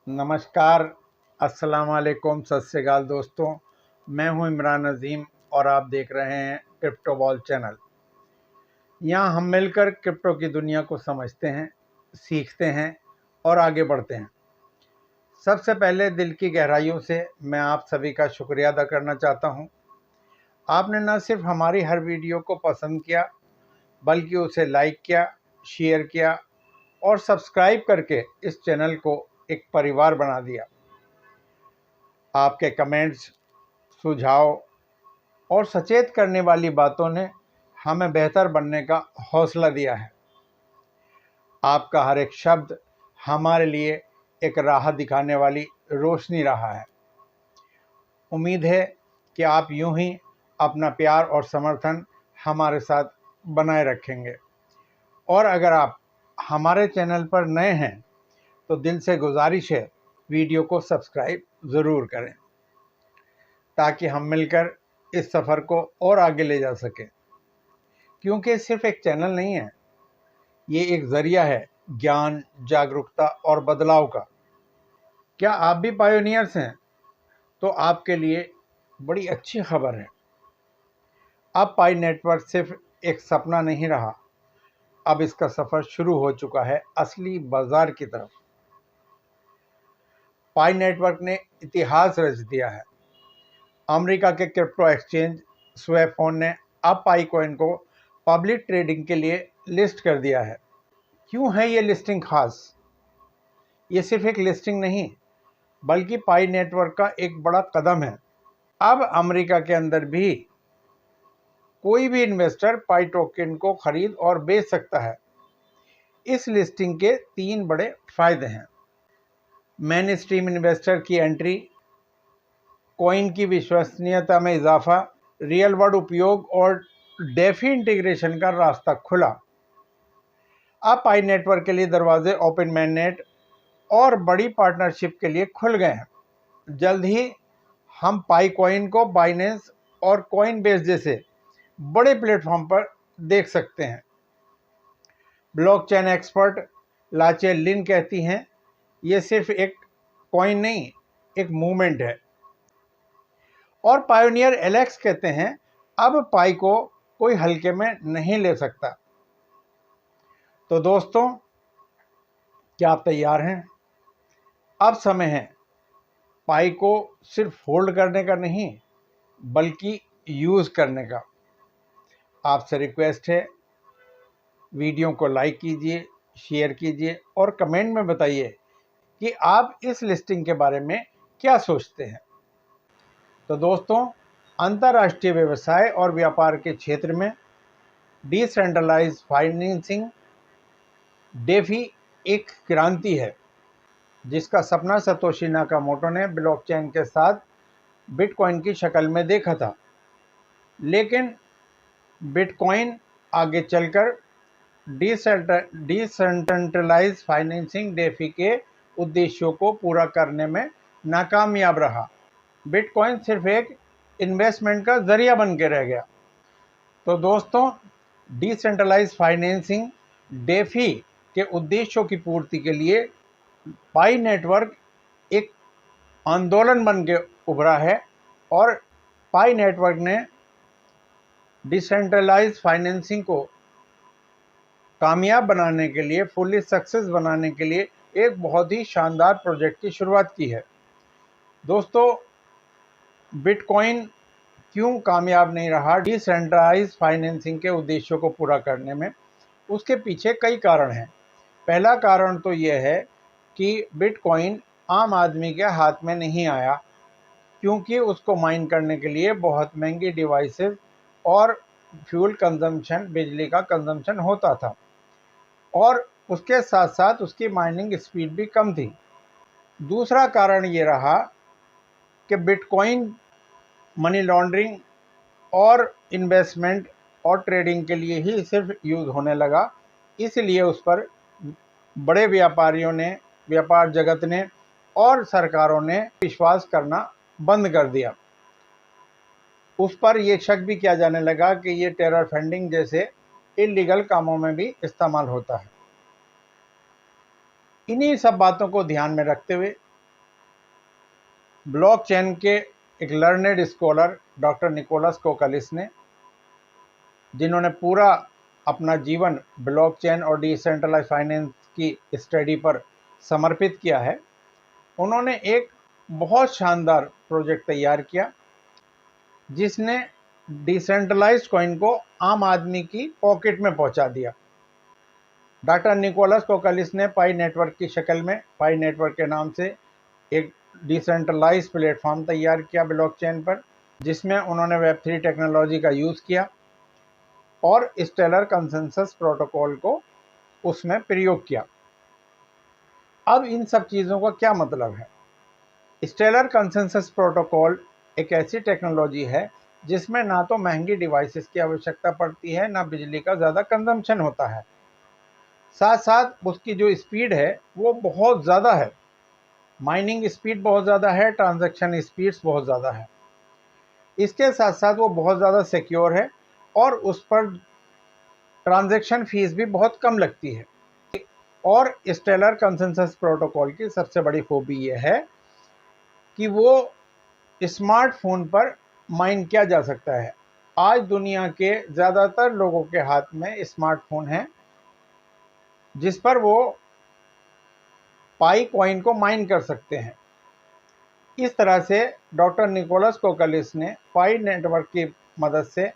नमस्कार, अस्सलाम वालेकुम, सत श्री अकाल दोस्तों। मैं हूं इमरान अजीम और आप देख रहे हैं क्रिप्टो बॉल चैनल। यहां हम मिलकर क्रिप्टो की दुनिया को समझते हैं, सीखते हैं और आगे बढ़ते हैं। सबसे पहले दिल की गहराइयों से मैं आप सभी का शुक्रिया अदा करना चाहता हूं। आपने न सिर्फ हमारी हर वीडियो को पसंद किया, बल्कि उसे लाइक किया, शेयर किया और सब्सक्राइब करके इस चैनल को एक परिवार बना दिया। आपके कमेंट्स, सुझाव और सचेत करने वाली बातों ने हमें बेहतर बनने का हौसला दिया है। आपका हर एक शब्द हमारे लिए एक राह दिखाने वाली रोशनी रहा है। उम्मीद है कि आप यूं ही अपना प्यार और समर्थन हमारे साथ बनाए रखेंगे। और अगर आप हमारे चैनल पर नए हैं तो दिल से गुजारिश है, वीडियो को सब्सक्राइब ज़रूर करें ताकि हम मिलकर इस सफ़र को और आगे ले जा सकें। क्योंकि सिर्फ एक चैनल नहीं है, ये एक ज़रिया है ज्ञान, जागरूकता और बदलाव का। क्या आप भी पायोनियर्स हैं? तो आपके लिए बड़ी अच्छी खबर है। अब पाई नेटवर्क सिर्फ एक सपना नहीं रहा, अब इसका सफ़र शुरू हो चुका है असली बाजार की तरफ। पाई नेटवर्क ने इतिहास रच दिया है। अमेरिका के क्रिप्टो एक्सचेंज स्वेफोन ने अब पाई कॉइन को पब्लिक ट्रेडिंग के लिए लिस्ट कर दिया है। क्यों है ये लिस्टिंग खास? ये सिर्फ एक लिस्टिंग नहीं, बल्कि पाई नेटवर्क का एक बड़ा कदम है। अब अमेरिका के अंदर भी कोई भी इन्वेस्टर पाई टोकन को खरीद और बेच सकता है। इस लिस्टिंग के 3 बड़े फायदे हैं। मेन स्ट्रीम इन्वेस्टर की एंट्री, कॉइन की विश्वसनीयता में इजाफा, रियल वर्ल्ड उपयोग और डेफी इंटीग्रेशन का रास्ता खुला। अब पाई नेटवर्क के लिए दरवाजे ओपन मैननेट और बड़ी पार्टनरशिप के लिए खुल गए हैं। जल्द ही हम पाई कॉइन को बाइनेंस और कॉइन बेस जैसे बड़े प्लेटफॉर्म पर देख सकते हैं। ब्लॉकचेन एक्सपर्ट लाचे लिन कहती हैं, ये सिर्फ एक कॉइन नहीं, एक मूवमेंट है। और पायोनियर एलेक्स कहते हैं, अब पाई को कोई हल्के में नहीं ले सकता। तो दोस्तों, क्या आप तैयार हैं? अब समय है पाई को सिर्फ होल्ड करने का नहीं, बल्कि यूज़ करने का। आपसे रिक्वेस्ट है, वीडियो को लाइक कीजिए, शेयर कीजिए और कमेंट में बताइए कि आप इस लिस्टिंग के बारे में क्या सोचते हैं। तो दोस्तों, अंतर्राष्ट्रीय व्यवसाय और व्यापार के क्षेत्र में डिसेंट्रलाइज्ड फाइनेंसिंग डेफी एक क्रांति है, जिसका सपना सतोशी नाकामोटो ने ब्लॉकचेन के साथ बिटकॉइन की शक्ल में देखा था। लेकिन बिटकॉइन आगे चलकर डिसेंट्रलाइज्ड फाइनेंसिंग डेफी के उद्देश्यों को पूरा करने में नाकामयाब रहा। बिटकॉइन सिर्फ एक इन्वेस्टमेंट का जरिया बन के रह गया। तो दोस्तों, डिसेंट्रलाइज्ड फाइनेंसिंग डेफी के उद्देश्यों की पूर्ति के लिए पाई नेटवर्क एक आंदोलन बन के उभरा है। और पाई नेटवर्क ने डिसेंट्रलाइज्ड फाइनेंसिंग को कामयाब बनाने के लिए, फुल्ली सक्सेस बनाने के लिए एक बहुत ही शानदार प्रोजेक्ट की शुरुआत की है। दोस्तों, बिटकॉइन क्यों कामयाब नहीं रहा डिसेंट्रलाइज्ड फाइनेंसिंग के उद्देश्यों को पूरा करने में? उसके पीछे कई कारण हैं। पहला कारण तो यह है कि बिटकॉइन आम आदमी के हाथ में नहीं आया, क्योंकि उसको माइन करने के लिए बहुत महंगी डिवाइसेस और फ्यूल कंजम्पशन, बिजली का कंजम्पशन होता था, और उसके साथ साथ उसकी माइनिंग स्पीड भी कम थी। दूसरा कारण ये रहा कि बिटकॉइन मनी लॉन्ड्रिंग और इन्वेस्टमेंट और ट्रेडिंग के लिए ही सिर्फ यूज़ होने लगा। इसलिए उस पर बड़े व्यापारियों ने, व्यापार जगत ने और सरकारों ने विश्वास करना बंद कर दिया। उस पर यह शक भी किया जाने लगा कि ये टेरर फंडिंग जैसे इलीगल कामों में भी इस्तेमाल होता है। इन्हीं सब बातों को ध्यान में रखते हुए ब्लॉकचेन के एक लर्नेड स्कॉलर डॉक्टर निकोलस कोकलिस ने, जिन्होंने पूरा अपना जीवन ब्लॉकचेन और डिसेंट्रलाइज्ड फाइनेंस की स्टडी पर समर्पित किया है, उन्होंने एक बहुत शानदार प्रोजेक्ट तैयार किया जिसने डिसेंट्रलाइज्ड कॉइन को आम आदमी की पॉकेट में पहुंचा दिया। डॉक्टर निकोलस कोकलिस ने पाई नेटवर्क की शक्ल में, पाई नेटवर्क के नाम से एक डिसेंट्रलाइज्ड प्लेटफॉर्म तैयार किया ब्लॉकचेन पर, जिसमें उन्होंने वेब3 टेक्नोलॉजी का यूज़ किया और स्टेलर कंसेंसस प्रोटोकॉल को उसमें प्रयोग किया। अब इन सब चीज़ों का क्या मतलब है? स्टेलर कंसेंसस प्रोटोकॉल एक ऐसी टेक्नोलॉजी है जिसमें ना तो महंगी डिवाइसेस की आवश्यकता पड़ती है, ना बिजली का ज़्यादा कंजम्पशन होता है, साथ साथ उसकी जो स्पीड है वो बहुत ज़्यादा है। माइनिंग स्पीड बहुत ज़्यादा है, ट्रांजैक्शन स्पीड्स बहुत ज़्यादा है। इसके साथ साथ वो बहुत ज़्यादा सिक्योर है और उस पर ट्रांजैक्शन फीस भी बहुत कम लगती है। और स्टेलर कंसेंसस प्रोटोकॉल की सबसे बड़ी खूबी ये है कि वो स्मार्टफोन पर माइन किया जा सकता है। आज दुनिया के ज़्यादातर लोगों के हाथ में स्मार्टफोन है जिस पर वो पाई कॉइन को माइन कर सकते हैं। इस तरह से डॉक्टर निकोलस कोकलिस ने पाई नेटवर्क की मदद से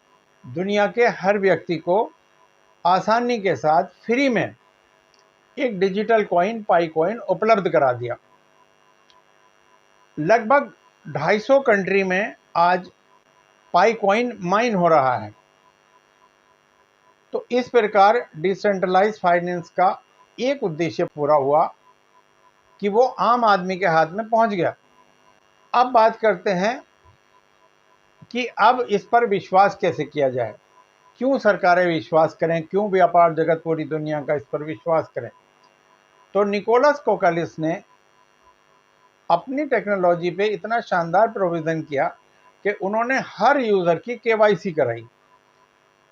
दुनिया के हर व्यक्ति को आसानी के साथ फ्री में एक डिजिटल कॉइन, पाई कॉइन उपलब्ध करा दिया। लगभग 250 कंट्री में आज पाई कॉइन माइन हो रहा है। तो इस प्रकार डिसेंट्रलाइज्ड फाइनेंस का एक उद्देश्य पूरा हुआ कि वो आम आदमी के हाथ में पहुंच गया। अब बात करते हैं कि अब इस पर विश्वास कैसे किया जाए, क्यों सरकारें विश्वास करें, क्यों व्यापार जगत पूरी दुनिया का इस पर विश्वास करें। तो निकोलस कोकलिस ने अपनी टेक्नोलॉजी पे इतना शानदार प्रोविज़न किया कि उन्होंने हर यूज़र की केवाईसी कराई।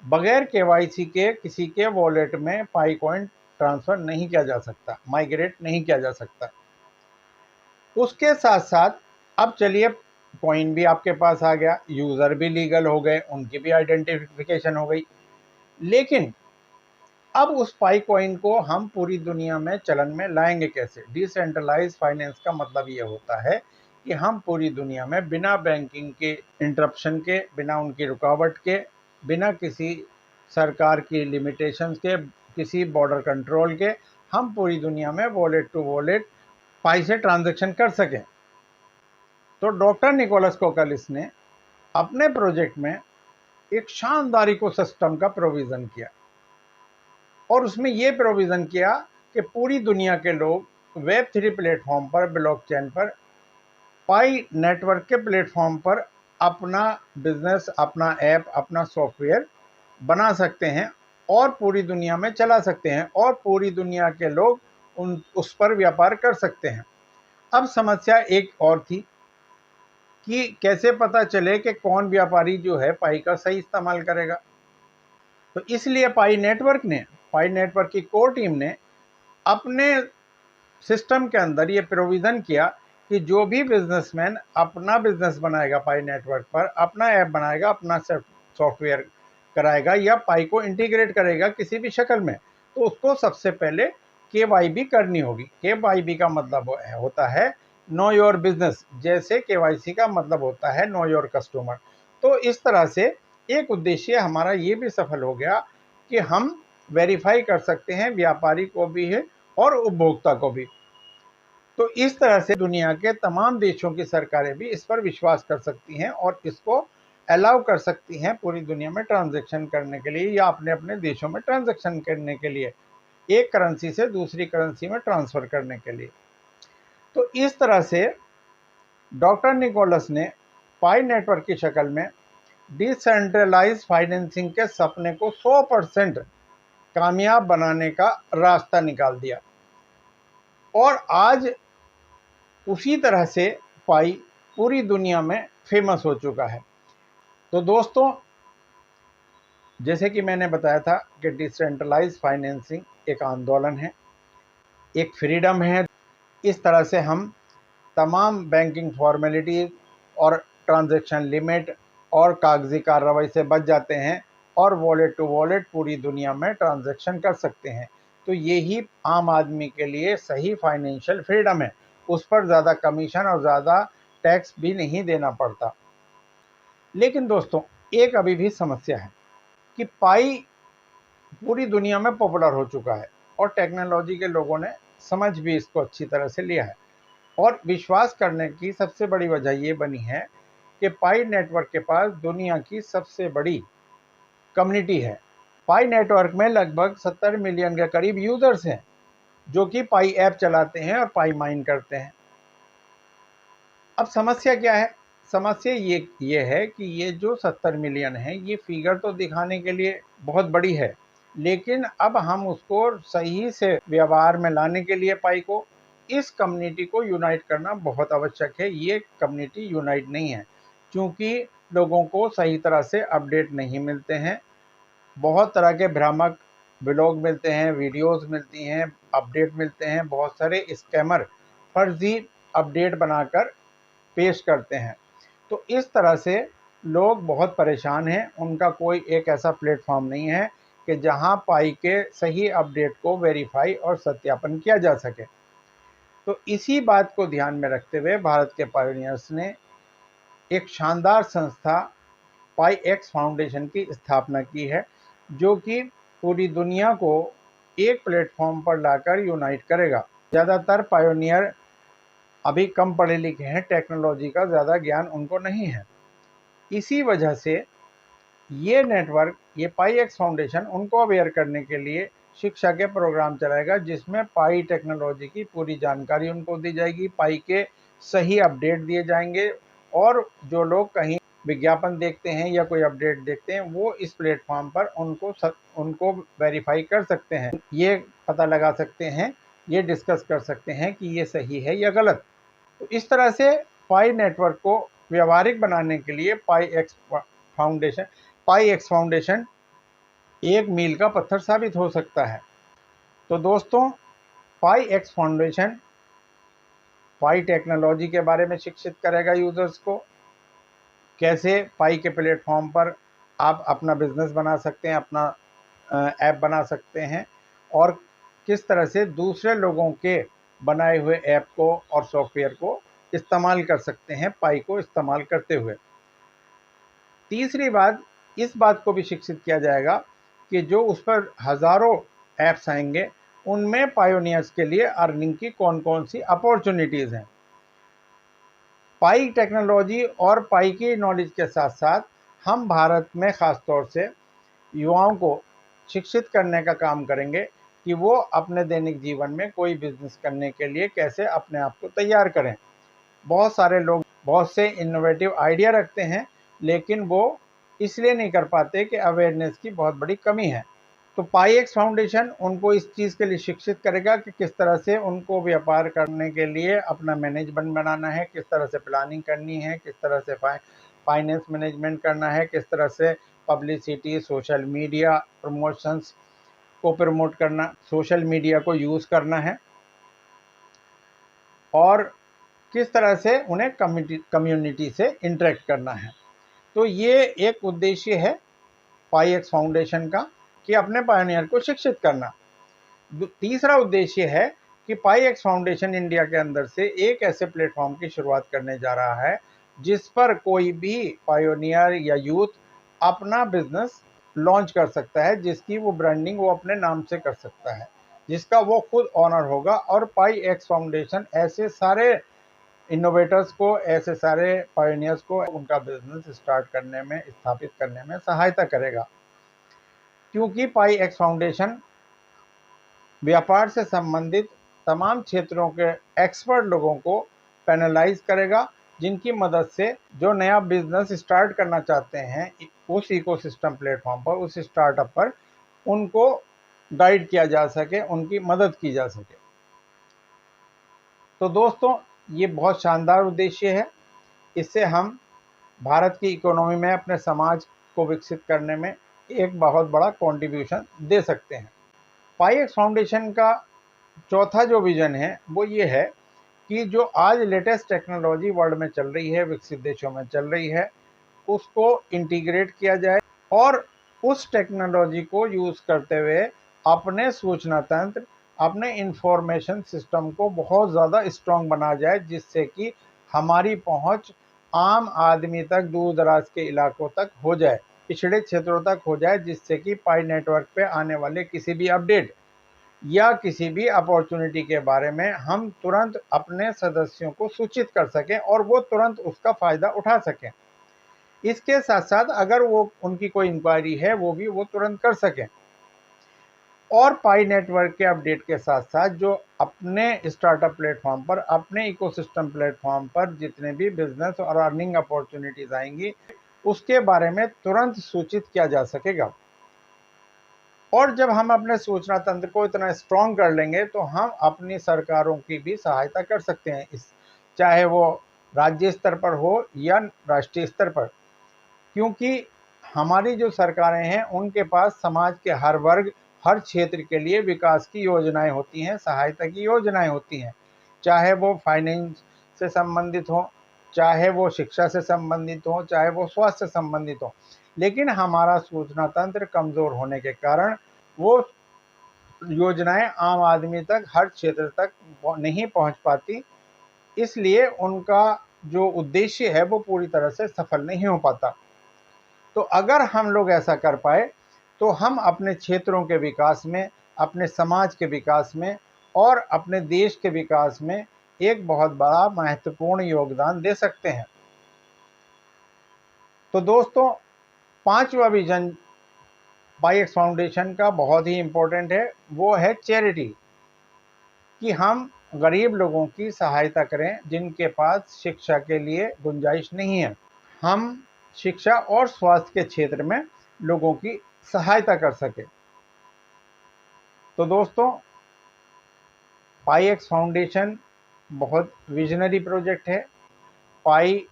बगैर केवाईसी के किसी के वॉलेट में पाई कॉइन ट्रांसफ़र नहीं किया जा सकता, माइग्रेट नहीं किया जा सकता। उसके साथ साथ अब चलिए कॉइन भी आपके पास आ गया, यूज़र भी लीगल हो गए, उनकी भी आइडेंटिफिकेशन हो गई। लेकिन अब उस पाई कॉइन को हम पूरी दुनिया में चलन में लाएंगे कैसे? डिसेंट्रलाइज्ड फाइनेंस का मतलब ये होता है कि हम पूरी दुनिया में बिना बैंकिंग के इंटरप्शन के, बिना उनकी रुकावट के, बिना किसी सरकार की लिमिटेशंस के, किसी बॉर्डर कंट्रोल के, हम पूरी दुनिया में वॉलेट टू वॉलेट पाई से ट्रांजैक्शन कर सकें। तो डॉक्टर निकोलस कोकलिस ने अपने प्रोजेक्ट में एक शानदार इकोसिस्टम का प्रोविज़न किया और उसमें ये प्रोविज़न किया कि पूरी दुनिया के लोग वेब3 प्लेटफॉर्म पर, ब्लॉकचेन पर, पाई नेटवर्क के प्लेटफॉर्म पर अपना बिजनेस, अपना ऐप, अपना सॉफ्टवेयर बना सकते हैं और पूरी दुनिया में चला सकते हैं और पूरी दुनिया के लोग उस पर व्यापार कर सकते हैं। अब समस्या एक और थी कि कैसे पता चले कि कौन व्यापारी जो है पाई का सही इस्तेमाल करेगा। तो इसलिए पाई नेटवर्क की कोर टीम ने अपने सिस्टम के अंदर ये प्रोविज़न किया कि जो भी बिजनेसमैन अपना बिजनेस बनाएगा पाई नेटवर्क पर, अपना ऐप बनाएगा, अपना सॉफ्टवेयर कराएगा या पाई को इंटीग्रेट करेगा किसी भी शक्ल में, तो उसको सबसे पहले केवाईबी करनी होगी। केवाईबी का मतलब होता है नो योर बिजनेस, जैसे केवाईसी का मतलब होता है नो योर कस्टमर। तो इस तरह से एक उद्देश्य हमारा ये भी सफल हो गया कि हम वेरीफाई कर सकते हैं व्यापारी को भी है और उपभोक्ता को भी। तो इस तरह से दुनिया के तमाम देशों की सरकारें भी इस पर विश्वास कर सकती हैं और इसको अलाउ कर सकती हैं पूरी दुनिया में ट्रांजैक्शन करने के लिए या अपने अपने देशों में ट्रांजैक्शन करने के लिए, एक करेंसी से दूसरी करेंसी में ट्रांसफ़र करने के लिए। तो इस तरह से डॉक्टर निकोलस ने पाई नेटवर्क की शक्ल में डिसेंट्रलाइज्ड फाइनेंसिंग के सपने को 100% कामयाब बनाने का रास्ता निकाल दिया और आज उसी तरह से पाई पूरी दुनिया में फेमस हो चुका है। तो दोस्तों, जैसे कि मैंने बताया था कि डिसेंट्रलाइज्ड फाइनेंसिंग एक आंदोलन है, एक फ्रीडम है। इस तरह से हम तमाम बैंकिंग फॉर्मेलिटीज़ और ट्रांजैक्शन लिमिट और कागजी कार्रवाई से बच जाते हैं और वॉलेट टू वॉलेट पूरी दुनिया में ट्रांजैक्शन कर सकते हैं। तो यही आम आदमी के लिए सही फाइनेंशियल फ्रीडम है। उस पर ज़्यादा कमीशन और ज़्यादा टैक्स भी नहीं देना पड़ता। लेकिन दोस्तों, एक अभी भी समस्या है कि पाई पूरी दुनिया में पॉपुलर हो चुका है और टेक्नोलॉजी के लोगों ने समझ भी इसको अच्छी तरह से लिया है और विश्वास करने की सबसे बड़ी वजह ये बनी है कि पाई नेटवर्क के पास दुनिया की सबसे बड़ी कम्युनिटी है। पाई नेटवर्क में लगभग 70 मिलियन के करीब यूजर्स हैं जो कि पाई ऐप चलाते हैं और पाई माइन करते हैं। अब समस्या क्या है? समस्या ये है कि ये जो 70 मिलियन है, ये फिगर तो दिखाने के लिए बहुत बड़ी है, लेकिन अब हम उसको सही से व्यवहार में लाने के लिए पाई को, इस कम्युनिटी को यूनाइट करना बहुत आवश्यक है। ये कम्युनिटी यूनाइट नहीं है क्योंकि लोगों को सही तरह से अपडेट नहीं मिलते हैं। बहुत तरह के भ्रामक ब्लॉग मिलते हैं, वीडियोस मिलती हैं, अपडेट मिलते हैं। बहुत सारे स्कैमर फर्जी अपडेट बनाकर पेश करते हैं। तो इस तरह से लोग बहुत परेशान हैं। उनका कोई एक ऐसा प्लेटफॉर्म नहीं है कि जहां पाई के सही अपडेट को वेरीफाई और सत्यापन किया जा सके। तो इसी बात को ध्यान में रखते हुए भारत के पायोनियर्स ने एक शानदार संस्था पाई एक्स फाउंडेशन की स्थापना की है, जो कि पूरी दुनिया को एक प्लेटफॉर्म पर लाकर यूनाइट करेगा। ज़्यादातर पायोनियर अभी कम पढ़े लिखे हैं, टेक्नोलॉजी का ज़्यादा ज्ञान उनको नहीं है। इसी वजह से ये नेटवर्क, ये पाई एक्स फाउंडेशन उनको अवेयर करने के लिए शिक्षा के प्रोग्राम चलाएगा, जिसमें पाई टेक्नोलॉजी की पूरी जानकारी उनको दी जाएगी, पाई के सही अपडेट दिए जाएंगे और जो लोग कहीं विज्ञापन देखते हैं या कोई अपडेट देखते हैं, वो इस प्लेटफॉर्म पर उनको वेरीफाई कर सकते हैं, ये पता लगा सकते हैं, ये डिस्कस कर सकते हैं कि ये सही है या गलत। तो इस तरह से पाई नेटवर्क को व्यवहारिक बनाने के लिए पाई एक्स फाउंडेशन एक मील का पत्थर साबित हो सकता है। तो दोस्तों, पाई एक्स फाउंडेशन पाई टेक्नोलॉजी के बारे में शिक्षित करेगा यूजर्स को, कैसे पाई के प्लेटफॉर्म पर आप अपना बिजनेस बना सकते हैं, अपना ऐप बना सकते हैं और किस तरह से दूसरे लोगों के बनाए हुए ऐप को और सॉफ्टवेयर को इस्तेमाल कर सकते हैं पाई को इस्तेमाल करते हुए। तीसरी बात, इस बात को भी शिक्षित किया जाएगा कि जो उस पर हज़ारों ऐप्स आएंगे, उनमें पायोनियर्स के लिए अर्निंग की कौन कौन सी अपॉर्चुनिटीज़ हैं। पाई टेक्नोलॉजी और पाई की नॉलेज के साथ साथ हम भारत में ख़ास तौर से युवाओं को शिक्षित करने का काम करेंगे कि वो अपने दैनिक जीवन में कोई बिजनेस करने के लिए कैसे अपने आप को तैयार करें। बहुत सारे लोग बहुत से इनोवेटिव आइडिया रखते हैं, लेकिन वो इसलिए नहीं कर पाते कि अवेयरनेस की बहुत बड़ी कमी है। तो पाई एक्स फाउंडेशन उनको इस चीज़ के लिए शिक्षित करेगा कि किस तरह से उनको व्यापार करने के लिए अपना मैनेजमेंट बनाना है, किस तरह से प्लानिंग करनी है, किस तरह से फाइनेंस मैनेजमेंट करना है, किस तरह से पब्लिसिटी, सोशल मीडिया प्रमोशंस को प्रमोट करना, सोशल मीडिया को यूज़ करना है और किस तरह से उन्हें कम्युनिटी से इंटरेक्ट करना है। तो ये एक उद्देश्य है पाई एक्स फाउंडेशन का कि अपने पायनियर को शिक्षित करना। तीसरा उद्देश्य है कि पाई एक्स फाउंडेशन इंडिया के अंदर से एक ऐसे प्लेटफॉर्म की शुरुआत करने जा रहा है जिस पर कोई भी पायोनियर या यूथ अपना बिजनेस लॉन्च कर सकता है, जिसकी वो ब्रांडिंग वो अपने नाम से कर सकता है, जिसका वो खुद ऑनर होगा। और पाई एक्स फाउंडेशन ऐसे सारे इनोवेटर्स को, ऐसे सारे पायोनियर्स को उनका बिजनेस स्टार्ट करने में, स्थापित करने में सहायता करेगा, क्योंकि पाई एक्स फाउंडेशन व्यापार से संबंधित तमाम क्षेत्रों के एक्सपर्ट लोगों को पैनलाइज करेगा, जिनकी मदद से जो नया बिजनेस स्टार्ट करना चाहते हैं उस इकोसिस्टम प्लेटफॉर्म पर, उस स्टार्टअप पर, उनको गाइड किया जा सके, उनकी मदद की जा सके। तो दोस्तों, ये बहुत शानदार उद्देश्य है। इससे हम भारत की इकोनॉमी में अपने समाज को विकसित करने में एक बहुत बड़ा कंट्रीब्यूशन दे सकते हैं। पाई एक्स फाउंडेशन का चौथा जो विज़न है वो ये है कि जो आज लेटेस्ट टेक्नोलॉजी वर्ल्ड में चल रही है, विकसित देशों में चल रही है, उसको इंटीग्रेट किया जाए और उस टेक्नोलॉजी को यूज़ करते हुए अपने सूचना तंत्र, अपने इंफॉर्मेशन सिस्टम को बहुत ज़्यादा स्ट्रॉन्ग बना जाए, जिससे कि हमारी पहुंच आम आदमी तक, दूर दराज के इलाकों तक हो जाए, पिछड़े क्षेत्रों तक हो जाए, जिससे कि पाई नेटवर्क पे आने वाले किसी भी अपडेट या किसी भी अपॉर्चुनिटी के बारे में हम तुरंत अपने सदस्यों को सूचित कर सकें और वो तुरंत उसका फ़ायदा उठा सकें। इसके साथ साथ अगर वो उनकी कोई इंक्वायरी है वो तुरंत कर सकें। और पाई नेटवर्क के अपडेट के साथ साथ जो अपने स्टार्टअप प्लेटफॉर्म पर, अपने इकोसिस्टम प्लेटफॉर्म पर जितने भी बिजनेस और अर्निंग अपॉर्चुनिटीज आएंगी, उसके बारे में तुरंत सूचित किया जा सकेगा। और जब हम अपने सूचना तंत्र को इतना स्ट्रॉन्ग कर लेंगे तो हम अपनी सरकारों की भी सहायता कर सकते हैं, इस चाहे वो राज्य स्तर पर हो या राष्ट्रीय स्तर पर, क्योंकि हमारी जो सरकारें हैं उनके पास समाज के हर वर्ग, हर क्षेत्र के लिए विकास की योजनाएं होती हैं, सहायता की योजनाएं होती हैं, चाहे वो फाइनेंस से संबंधित हो, चाहे वो शिक्षा से संबंधित हो, चाहे वो स्वास्थ्य से संबंधित हो। लेकिन हमारा सूचना तंत्र कमज़ोर होने के कारण वो योजनाएं आम आदमी तक, हर क्षेत्र तक नहीं पहुंच पाती, इसलिए उनका जो उद्देश्य है वो पूरी तरह से सफल नहीं हो पाता। तो अगर हम लोग ऐसा कर पाए तो हम अपने क्षेत्रों के विकास में, अपने समाज के विकास में और अपने देश के विकास में एक बहुत बड़ा महत्वपूर्ण योगदान दे सकते हैं। तो दोस्तों, पांचवा विजन पाईएक्स फाउंडेशन का बहुत ही इम्पोर्टेंट है, वो है चैरिटी, कि हम गरीब लोगों की सहायता करें जिनके पास शिक्षा के लिए गुंजाइश नहीं है। हम शिक्षा और स्वास्थ्य के क्षेत्र में लोगों की सहायता कर सके। तो दोस्तों, पाईएक्स फाउंडेशन बहुत विजनरी प्रोजेक्ट है। पाई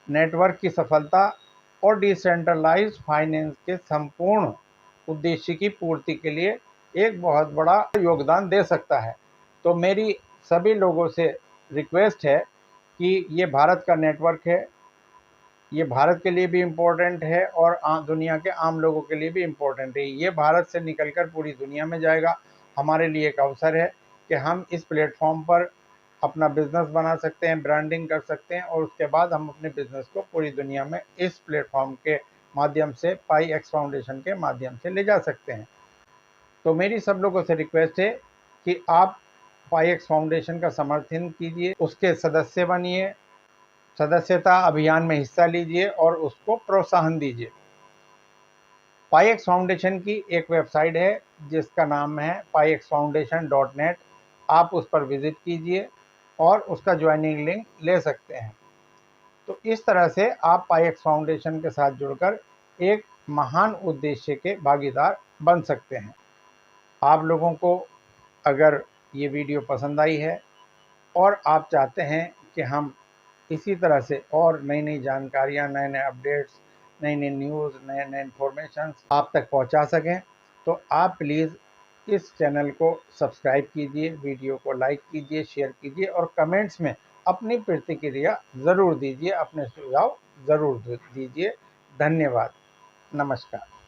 नेटवर्क की सफलता और डिसेंट्रलाइज्ड फाइनेंस के संपूर्ण उद्देश्य की पूर्ति के लिए एक बहुत बड़ा योगदान दे सकता है। तो मेरी सभी लोगों से रिक्वेस्ट है कि ये भारत का नेटवर्क है, ये भारत के लिए भी इम्पोर्टेंट है और दुनिया के आम लोगों के लिए भी इम्पोर्टेंट है। ये भारत से निकलकर पूरी दुनिया में जाएगा। हमारे लिए एक अवसर है कि हम इस प्लेटफॉर्म पर अपना बिजनेस बना सकते हैं, ब्रांडिंग कर सकते हैं और उसके बाद हम अपने बिजनेस को पूरी दुनिया में इस प्लेटफॉर्म के माध्यम से, पाईएक्स फाउंडेशन के माध्यम से ले जा सकते हैं। तो मेरी सब लोगों से रिक्वेस्ट है कि आप पाईएक्स फाउंडेशन का समर्थन कीजिए, उसके सदस्य बनिए, सदस्यता अभियान में हिस्सा लीजिए और उसको प्रोत्साहन दीजिए। पाईएक्स फाउंडेशन की एक वेबसाइट है जिसका नाम है payexfoundation.net। आप उस पर विजिट कीजिए और उसका ज्वाइनिंग लिंक ले सकते हैं। तो इस तरह से आप पाईएक्स फाउंडेशन के साथ जुड़कर एक महान उद्देश्य के भागीदार बन सकते हैं। आप लोगों को अगर ये वीडियो पसंद आई है और आप चाहते हैं कि हम इसी तरह से और नई नई जानकारियाँ, नए नए अपडेट्स, नई नई न्यूज़, नए नए इन्फॉर्मेशन आप तक पहुंचा सकें, तो आप प्लीज़ इस चैनल को सब्सक्राइब कीजिए, वीडियो को लाइक कीजिए, शेयर कीजिए और कमेंट्स में अपनी प्रतिक्रिया ज़रूर दीजिए, अपने सुझाव ज़रूर दीजिए। धन्यवाद। नमस्कार।